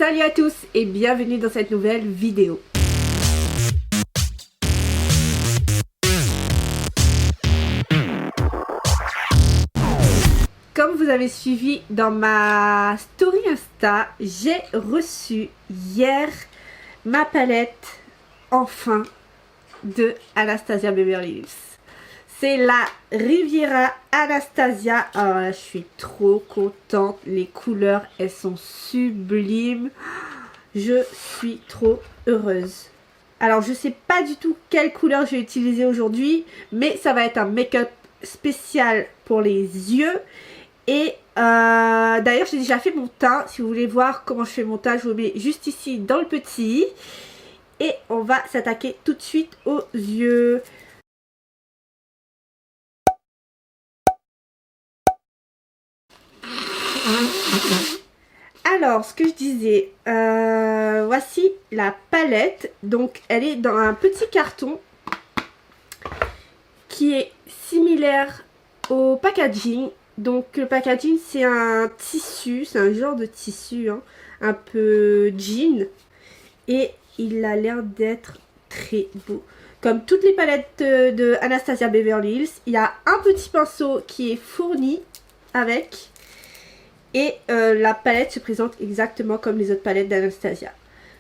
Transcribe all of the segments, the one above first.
Salut à tous et bienvenue dans cette nouvelle vidéo. Comme vous avez suivi dans ma story Insta, j'ai reçu hier ma palette enfin de Anastasia Beverly Hills. C'est la Riviera Anastasia. Alors là, je suis trop contente. Les couleurs, elles sont sublimes. Je suis trop heureuse. Alors, je sais pas du tout quelle couleur je vais utiliser aujourd'hui, mais ça va être un make-up spécial pour les yeux. Et d'ailleurs, j'ai déjà fait mon teint. Si vous voulez voir comment je fais mon teint, je vous mets juste ici dans le petit. Et on va s'attaquer tout de suite aux yeux. Alors, ce que je disais, voici la palette. Donc, elle est dans un petit carton qui est similaire au packaging. Donc, le packaging, c'est un tissu, c'est un genre de tissu, hein, un peu jean. Et il a l'air d'être très beau. Comme toutes les palettes de Anastasia Beverly Hills, il y a un petit pinceau qui est fourni avec. Et la palette se présente exactement comme les autres palettes d'Anastasia.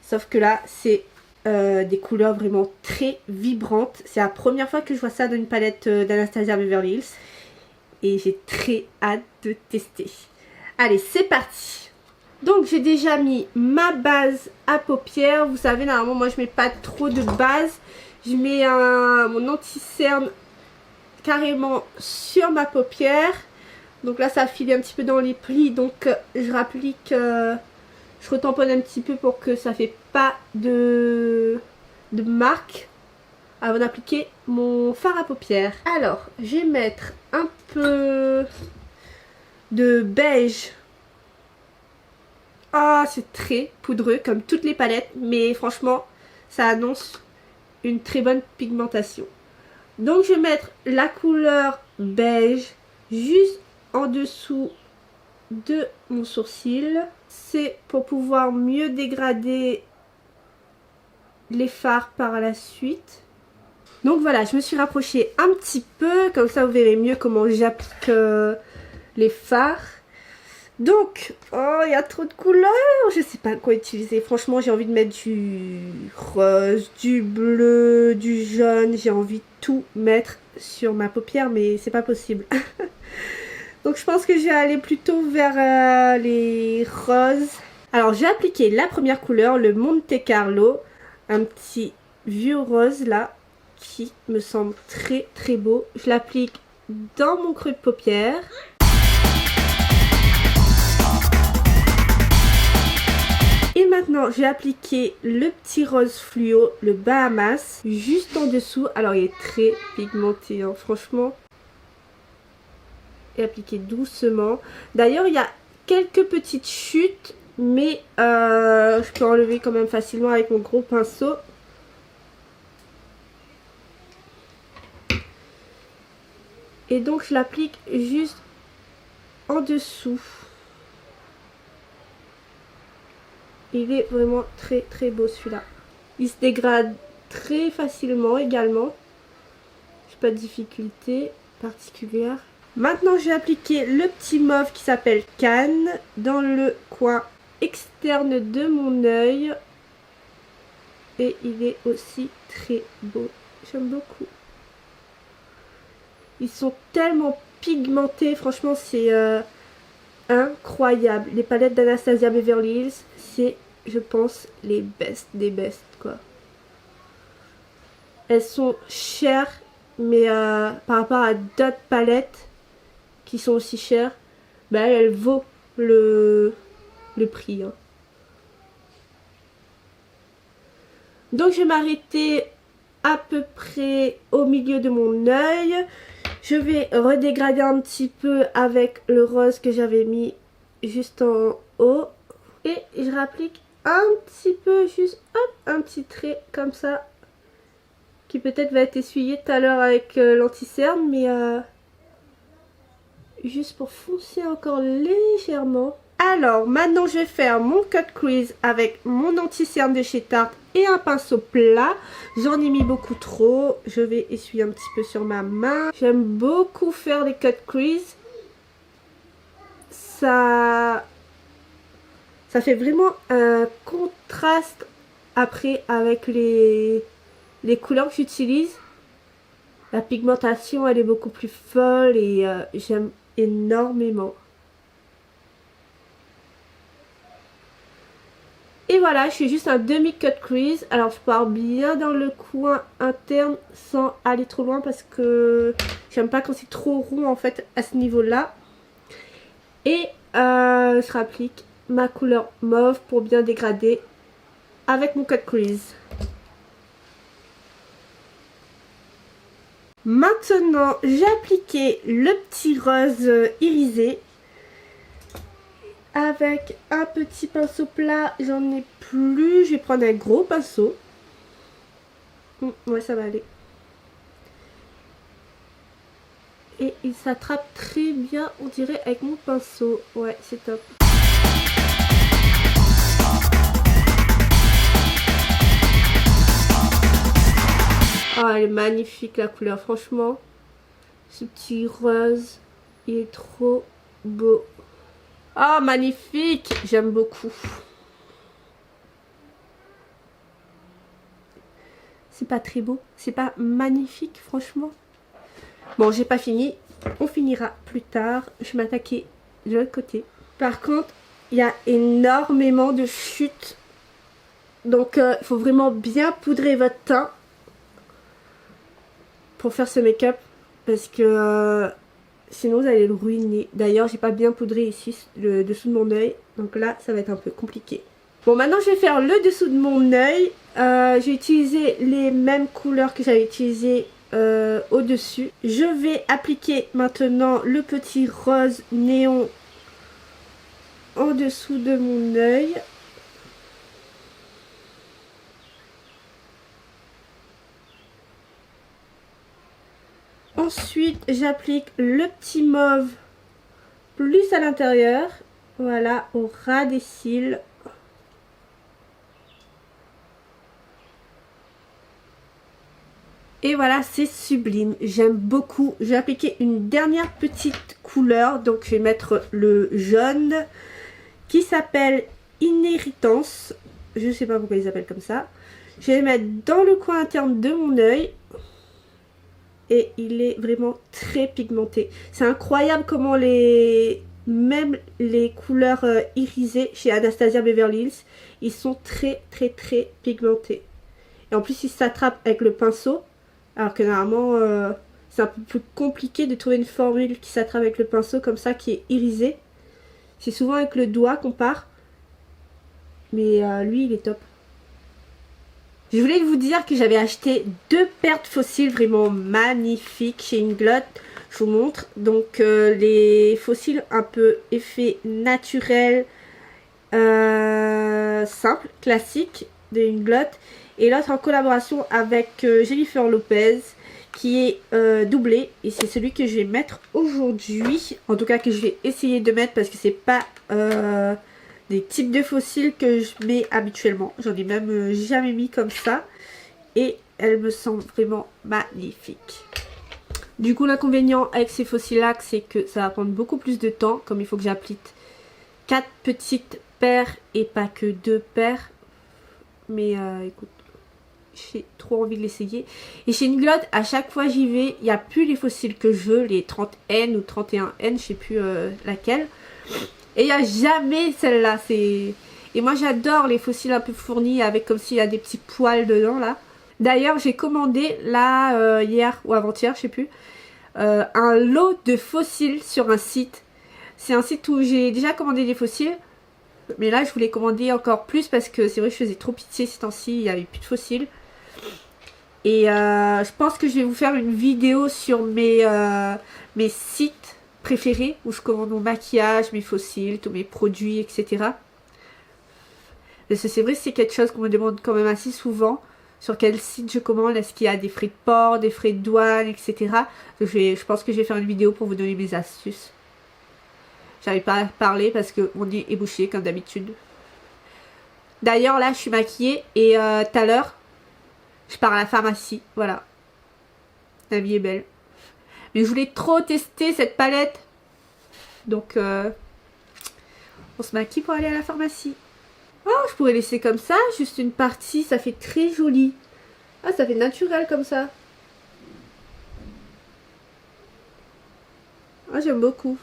Sauf que là, c'est des couleurs vraiment très vibrantes. C'est la première fois que je vois ça dans une palette d'Anastasia Beverly Hills. Et j'ai très hâte de tester. Allez, c'est parti. Donc, j'ai déjà mis ma base à paupières. Vous savez, normalement, moi, je mets pas trop de base. Je mets mon anti-cerne carrément sur ma paupière. Donc là, ça a filé un petit peu dans les plis. Donc, je rapplique, je retamponne un petit peu pour que ça ne fait pas de marque avant d'appliquer mon fard à paupières. Alors, je vais mettre un peu de beige. Ah, c'est très poudreux comme toutes les palettes. Mais franchement, ça annonce une très bonne pigmentation. Donc, je vais mettre la couleur beige juste en dessous de mon sourcil. C'est pour pouvoir mieux dégrader les fards par la suite. Donc voilà, je me suis rapprochée un petit peu, comme ça vous verrez mieux comment j'applique les fards. Donc, oh, il y a trop de couleurs, je sais pas quoi utiliser. Franchement, j'ai envie de mettre du rose, du bleu, du jaune. J'ai envie de tout mettre sur ma paupière, mais c'est pas possible. Donc je pense que je vais aller plutôt vers les roses. Alors j'ai appliqué la première couleur, le Monte Carlo. Un petit vieux rose là, qui me semble très très beau. Je l'applique dans mon creux de paupière. Et maintenant je vais appliquer le petit rose fluo, le Bahamas, juste en dessous. Alors il est très pigmenté, hein, franchement. Et appliquer doucement. D'ailleurs, il y a quelques petites chutes, mais je peux enlever quand même facilement avec mon gros pinceau. Et donc, je l'applique juste en dessous. Il est vraiment très très beau celui-là. Il se dégrade très facilement également. J'ai pas de difficulté particulière. Maintenant, je vais appliquer le petit mauve qui s'appelle Cannes dans le coin externe de mon œil. Et il est aussi très beau. J'aime beaucoup. Ils sont tellement pigmentés. Franchement, c'est incroyable. Les palettes d'Anastasia Beverly Hills, c'est, je pense, les best des best, quoi. Elles sont chères, mais par rapport à d'autres palettes qui sont aussi chères, bah elle vaut le prix, hein. Donc je vais m'arrêter à peu près au milieu de mon œil. Je vais redégrader un petit peu avec le rose que j'avais mis juste en haut. Et je rapplique un petit peu, juste hop, un petit trait comme ça. Qui peut-être va être essuyé tout à l'heure avec l'anti-cerne, mais juste pour foncer encore légèrement. Alors, maintenant, je vais faire mon cut crease avec mon anti-cerne de chez Tarte et un pinceau plat. J'en ai mis beaucoup trop. Je vais essuyer un petit peu sur ma main. J'aime beaucoup faire les cut crease. Ça fait vraiment un contraste après avec les couleurs que j'utilise. La pigmentation, elle est beaucoup plus folle et j'aime énormément. Et voilà, je fais juste un demi-cut crease. Alors, je pars bien dans le coin interne sans aller trop loin parce que j'aime pas quand c'est trop rond en fait à ce niveau-là. Et je rapplique ma couleur mauve pour bien dégrader avec mon cut crease. Maintenant, j'ai appliqué le petit rose irisé. Avec un petit pinceau plat, j'en ai plus. Je vais prendre un gros pinceau. Ouais, ça va aller. Et il s'attrape très bien, on dirait, avec mon pinceau. Ouais, c'est top. Oh, elle est magnifique la couleur, franchement. Ce petit rose, il est trop beau. Oh, magnifique! J'aime beaucoup. C'est pas très beau? C'est pas magnifique, franchement? Bon, j'ai pas fini. On finira plus tard. Je vais m'attaquer de l'autre côté. Par contre, il y a énormément de chutes. Donc, il faut vraiment bien poudrer votre teint pour faire ce make-up. Parce que sinon, vous allez le ruiner. D'ailleurs, j'ai pas bien poudré ici, le dessous de mon œil. Donc là, ça va être un peu compliqué. Bon, maintenant, je vais faire le dessous de mon œil. J'ai utilisé les mêmes couleurs que j'avais utilisées au-dessus. Je vais appliquer maintenant le petit rose néon en dessous de mon œil. Ensuite, j'applique le petit mauve plus à l'intérieur. Voilà, au ras des cils. Et voilà, c'est sublime. J'aime beaucoup. J'ai appliqué une dernière petite couleur. Donc, je vais mettre le jaune qui s'appelle Inhéritance. Je ne sais pas pourquoi ils s'appellent comme ça. Je vais le mettre dans le coin interne de mon œil. Et il est vraiment très pigmenté. C'est incroyable comment même les couleurs irisées chez Anastasia Beverly Hills, ils sont très pigmentés. Et en plus, ils s'attrapent avec le pinceau. Alors que normalement, c'est un peu plus compliqué de trouver une formule qui s'attrape avec le pinceau comme ça, qui est irisée. C'est souvent avec le doigt qu'on part. Mais lui, il est top. Je voulais vous dire que j'avais acheté 2 paires de faux cils vraiment magnifiques chez Inglot. Je vous montre. Donc les faux cils un peu effet naturel, simple, classique de Inglot. Et l'autre en collaboration avec Jennifer Lopez qui est doublé. Et c'est celui que je vais mettre aujourd'hui. En tout cas que je vais essayer de mettre parce que c'est pas des types de faux cils que je mets habituellement. J'en ai même jamais mis comme ça. Et elles me semblent vraiment magnifiques. Du coup, l'inconvénient avec ces faux cils là, c'est que ça va prendre beaucoup plus de temps. Comme il faut que j'applique 4 petites paires et pas que 2 paires. Mais écoute, j'ai trop envie de l'essayer. Et chez Inglot, à chaque fois j'y vais, il n'y a plus les faux cils que je veux. Les 30N ou 31N, je sais plus laquelle. Et il n'y a jamais celle-là. Et moi j'adore les faux cils un peu fournis avec comme s'il y a des petits poils dedans là. D'ailleurs j'ai commandé là hier ou avant-hier, je sais plus, un lot de faux cils sur un site. C'est un site où j'ai déjà commandé des faux cils. Mais là je voulais commander encore plus parce que c'est vrai que je faisais trop pitié ces temps-ci. Il n'y avait plus de faux cils. Et je pense que je vais vous faire une vidéo sur mes sites préférés où je commande mon maquillage, mes faux cils, tous mes produits, etc. Parce que c'est vrai que c'est quelque chose qu'on me demande quand même assez souvent. Sur quel site je commande, est-ce qu'il y a des frais de port, des frais de douane, etc. Donc je pense que je vais faire une vidéo pour vous donner mes astuces. J'arrive pas à parler parce que mon nez est bouché comme d'habitude. D'ailleurs là je suis maquillée et tout à l'heure je pars à la pharmacie. Voilà. La vie est belle. Mais je voulais trop tester cette palette. Donc on se maquille pour aller à la pharmacie. Oh, je pourrais laisser comme ça, juste une partie, ça fait très joli. Ah, ça fait naturel comme ça. Ah, j'aime beaucoup.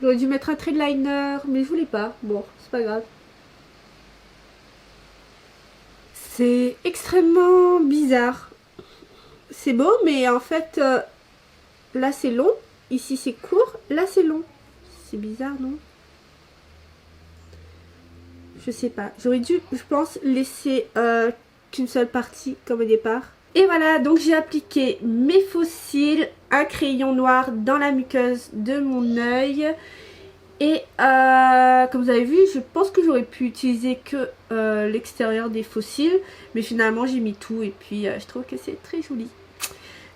J'aurais dû mettre un trait de liner, mais je voulais pas. Bon, c'est pas grave. C'est extrêmement bizarre. C'est beau, mais en fait, là c'est long. Ici c'est court, là c'est long. C'est bizarre, non? Je sais pas. J'aurais dû, je pense, laisser qu'une seule partie comme au départ. Et voilà, donc j'ai appliqué mes faux cils, un crayon noir dans la muqueuse de mon œil. Et comme vous avez vu, je pense que j'aurais pu utiliser que l'extérieur des faux cils. Mais finalement, j'ai mis tout et puis je trouve que c'est très joli.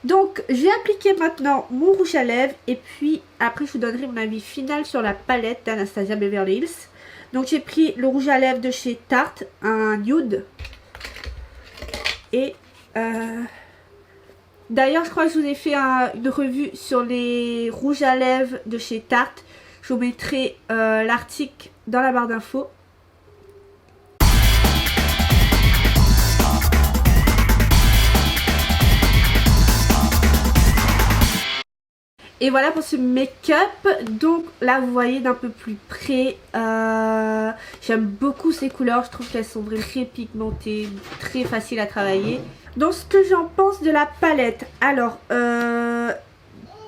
Donc, j'ai appliqué maintenant mon rouge à lèvres. Et puis après, je vous donnerai mon avis final sur la palette d'Anastasia Beverly Hills. Donc j'ai pris le rouge à lèvres de chez Tarte, un nude. Et d'ailleurs je crois que je vous ai fait une revue sur les rouges à lèvres de chez Tarte. Je vous mettrai l'article dans la barre d'infos. Et voilà pour ce make-up. Donc là vous voyez d'un peu plus près. J'aime beaucoup ces couleurs. Je trouve qu'elles sont vraiment très pigmentées, très faciles à travailler. Donc ce que j'en pense de la palette. Alors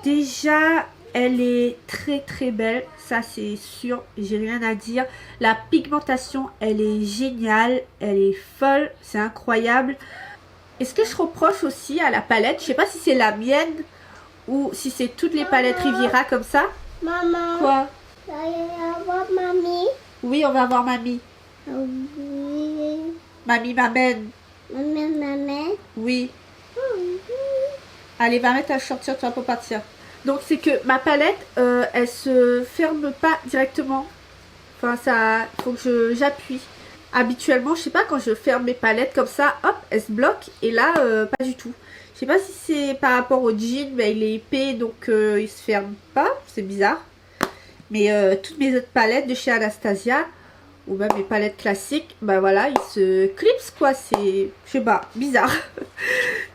déjà elle est très très belle. Ça c'est sûr, j'ai rien à dire. La pigmentation elle est géniale. Elle est folle, c'est incroyable. Et ce que je reproche aussi à la palette, je sais pas si c'est la mienne ou si c'est toutes les palettes Riviera comme ça. Maman. Quoi? On va voir mamie. Oui, on va voir mamie. Oui. Mamie m'amène. Maman. Oui. Allez, va mettre ta shorture, tu vas pas partir. Donc c'est que ma palette, elle se ferme pas directement. Enfin, ça, faut que j'appuie. Habituellement, je sais pas, quand je ferme mes palettes comme ça, hop, elle se bloque. Et là, pas du tout. Je sais pas si c'est par rapport au jean, mais il est épais donc il se ferme pas, c'est bizarre. Mais toutes mes autres palettes de chez Anastasia, ou même mes palettes classiques, bah voilà, ils se clipsent quoi, c'est, je sais pas, bizarre.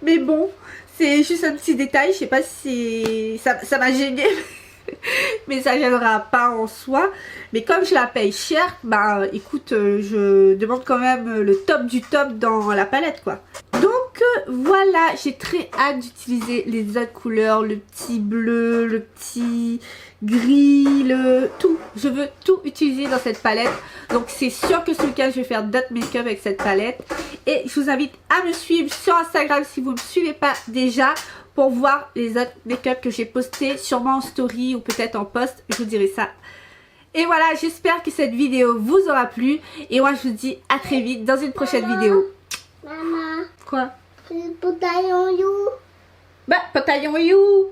Mais bon, c'est juste un petit détail, je sais pas si ça m'a gêné. Mais ça gênera pas en soi. Mais comme je la paye cher, bah écoute, je demande quand même le top du top dans la palette quoi. Donc voilà, j'ai très hâte d'utiliser les autres couleurs, le petit bleu, le petit gris, le tout. Je veux tout utiliser dans cette palette. Donc c'est sûr que ce week-end je vais faire d'autres make-up avec cette palette. Et je vous invite à me suivre sur Instagram si vous ne me suivez pas déjà, pour voir les autres make-up que j'ai postés, sûrement en story ou peut-être en post, je vous dirai ça. Et voilà, j'espère que cette vidéo vous aura plu. Et moi je vous dis à très vite dans une prochaine vidéo. Maman. Quoi? Le bataillon you. Bah, bataillon you.